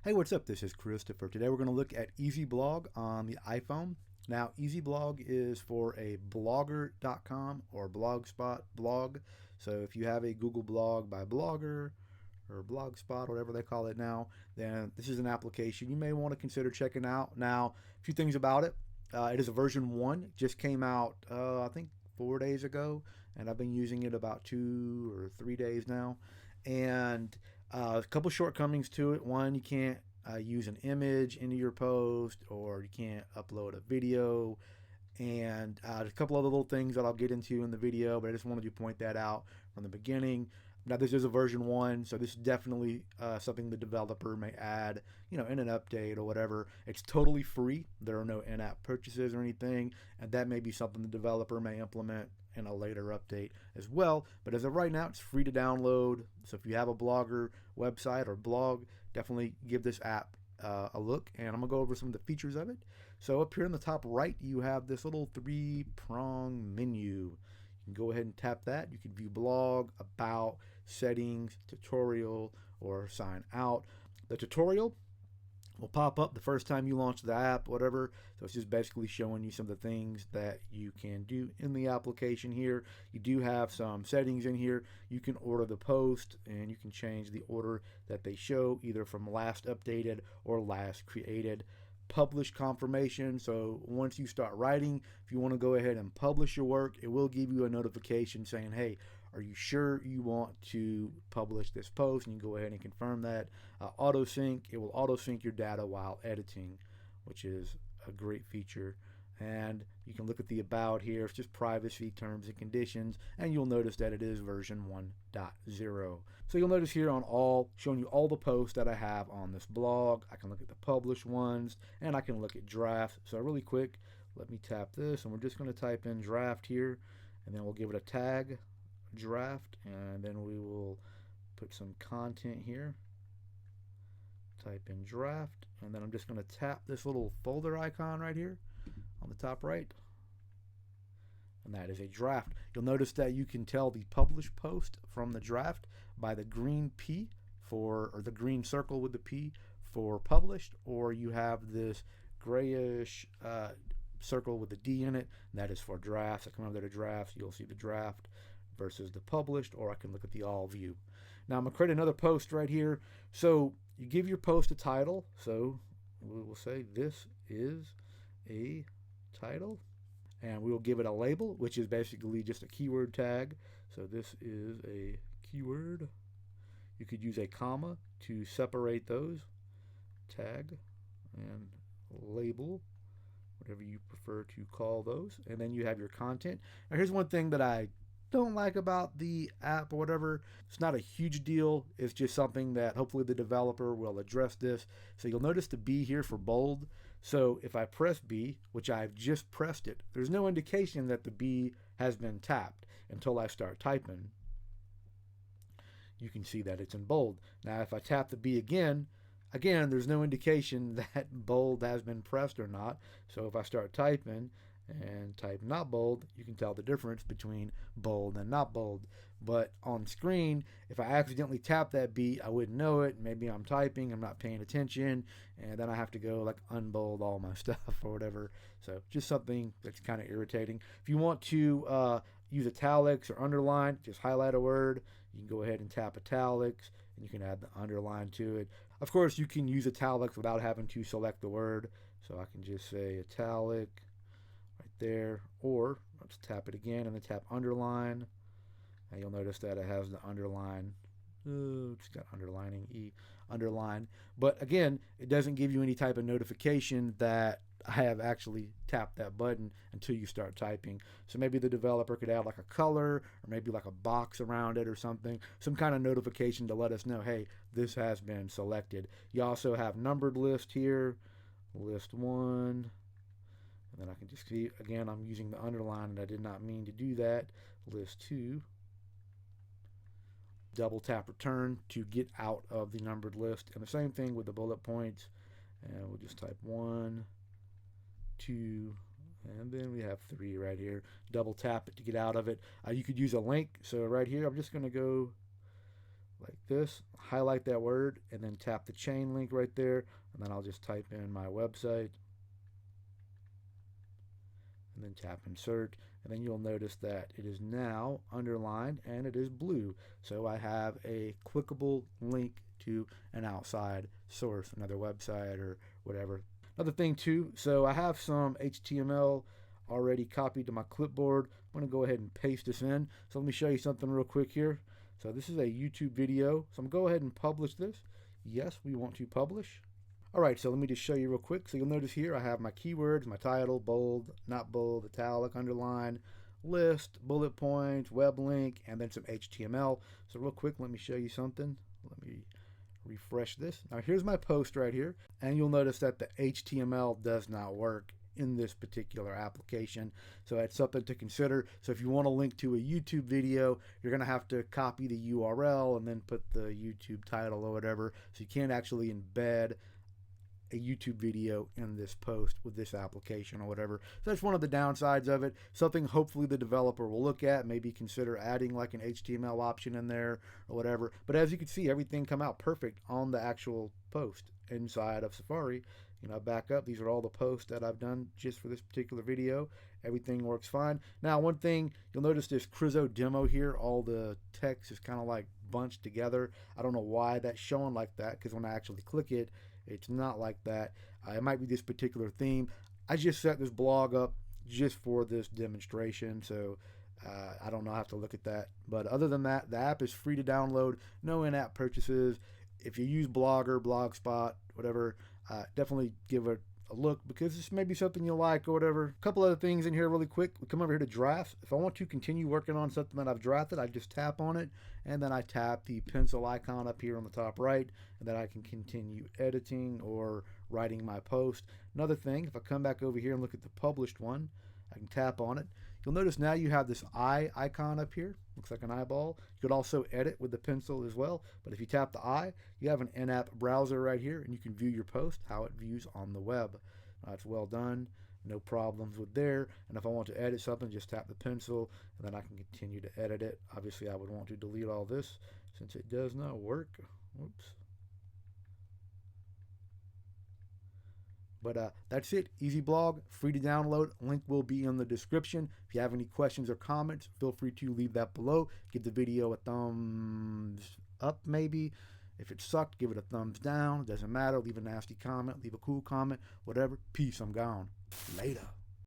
Hey, what's up? This is Christopher. Today we're going to look at EasyBlog on the iPhone. Now, EasyBlog is for a blogger.com or Blogspot blog. So if you have a Google blog by Blogger or Blogspot, whatever they call it now, then this is an application you may want to consider checking out. Now, a few things about it. It is a version 1. It just came out, I think, 4 days ago, and I've been using it about 2 or 3 days now. And a couple shortcomings to it. One, you can't use an image into your post, or you can't upload a video, and a couple other little things that I'll get into in the video, but I just wanted to point that out from the beginning. Now, this is a version 1, so this is definitely something the developer may add, in an update or whatever. It's totally free. There are no in-app purchases or anything, and that may be something the developer may implement in a later update as well. But as of right now, it's free to download. So if you have a blogger website or blog, definitely give this app a look. And I'm going to go over some of the features of it. So up here in the top right, you have this little 3-prong menu. You can go ahead and tap that. You can view blog, about, settings, tutorial, or sign out. The tutorial will pop up the first time you launch the app, whatever. So it's just basically showing you some of the things that you can do in the application here. You do have some settings in here. You can order the post, and you can change the order that they show, either from last updated or last created. Publish confirmation. So once you start writing, if you want to go ahead and publish your work, it will give you a notification saying, hey, are you sure you want to publish this post? And you go ahead and confirm that. Auto sync, it will auto sync your data while editing, which is a great feature. And you can look at the about here. It's just privacy terms and conditions, and you'll notice that it is version 1.0. So you'll notice here on all, showing you all the posts that I have on this blog. I can look at the published ones, and I can look at drafts. So really quick, let me tap this, and we're just going to type in draft here, and then we'll give it a tag, draft, and then we will put some content here. Type in draft, and then I'm just going to tap this little folder icon right here on the top right, and that is a draft. You'll notice that you can tell the published post from the draft by the green P or the green circle with the P for published, or you have this grayish circle with the D in it, and that is for drafts. I come over there to drafts, you'll see the draft versus the published, or I can look at the all view. Now I'm going to create another post right here. So you give your post a title. So we will say this is a title, and we will give it a label, which is basically just a keyword tag. So this is a keyword. You could use a comma to separate those. Tag and label, whatever you prefer to call those. And then you have your content. Now here's one thing that I don't like about the app or whatever. It's not a huge deal. It's just something that hopefully the developer will address this. So you'll notice the B here for bold. So if I press B, which I've just pressed it, there's no indication that the B has been tapped until I start typing. You can see that it's in bold. Now if I tap the B again, there's no indication that bold has been pressed or not. So if I start typing and type not bold, you can tell the difference between bold and not bold. But on screen, if I accidentally tap that B, I wouldn't know it. Maybe I'm typing, I'm not paying attention, and then I have to go like unbold all my stuff or whatever. So just something that's kind of irritating. If you want to use italics or underline, just highlight a word. You can go ahead and tap italics, and you can add the underline to it. Of course, you can use italics without having to select the word. So I can just say italic there, or I'll just tap it again and then tap underline, and you'll notice that it has the underline. It's got underlining underline, but again, it doesn't give you any type of notification that I have actually tapped that button until you start typing. So maybe the developer could add like a color, or maybe like a box around it or something, some kind of notification to let us know, hey, this has been selected. You also have numbered list here, list 1. And then I can just see, again, I'm using the underline, and I did not mean to do that. List 2. Double tap return to get out of the numbered list. And the same thing with the bullet points. And we'll just type 1, 2, and then we have 3 right here. Double tap it to get out of it. You could use a link. So right here, I'm just going to go like this, highlight that word, and then tap the chain link right there, and then I'll just type in my website, and then tap insert, and then you'll notice that it is now underlined and it is blue. So I have a clickable link to an outside source, another website or whatever. Another thing too, so I have some HTML already copied to my clipboard. I'm going to go ahead and paste this in. So let me show you something real quick here. So this is a YouTube video. So I'm going to go ahead and publish this. Yes, we want to publish. Alright, so let me just show you real quick. So you'll notice here I have my keywords, my title, bold, not bold, italic, underline, list, bullet points, web link, and then some HTML. So real quick, let me show you something. Let me refresh this. Now here's my post right here, and you'll notice that the HTML does not work in this particular application. So that's something to consider. So if you want to link to a YouTube video, you're going to have to copy the URL and then put the YouTube title or whatever. So you can't actually embed a YouTube video in this post with this application or whatever. So that's one of the downsides of it. Something hopefully the developer will look at, maybe consider adding like an HTML option in there or whatever. But as you can see, everything come out perfect on the actual post inside of Safari. You know, back up, these are all the posts that I've done just for this particular video. Everything works fine. Now, one thing, you'll notice this Crizo demo here, all the text is kind of like bunched together. I don't know why that's showing like that, because when I actually click it, it's not like that. It might be this particular theme. I just set this blog up just for this demonstration, so I don't know. I have to look at that. But other than that, the app is free to download. No in-app purchases. If you use Blogger, Blogspot, whatever, definitely give it a look, because this may be something you like or whatever. A couple other things in here really quick. We come over here to drafts. If I want to continue working on something that I've drafted, I just tap on it, and then I tap the pencil icon up here on the top right, and then I can continue editing or writing my post. Another thing, if I come back over here and look at the published one, I can tap on it. You'll notice now you have this eye icon up here. Looks like an eyeball. You could also edit with the pencil as well. But if you tap the eye, you have an in-app browser right here, and you can view your post, how it views on the web. It's well done. No problems with there. And if I want to edit something, just tap the pencil, and then I can continue to edit it. Obviously, I would want to delete all this since it does not work. Whoops. But that's it. EasyBlog, free to download. Link will be in the description. If you have any questions or comments, feel free to leave that below. Give the video a thumbs up, maybe. If it sucked, give it a thumbs down. Doesn't matter. Leave a nasty comment. Leave a cool comment. Whatever. Peace. I'm gone. Later.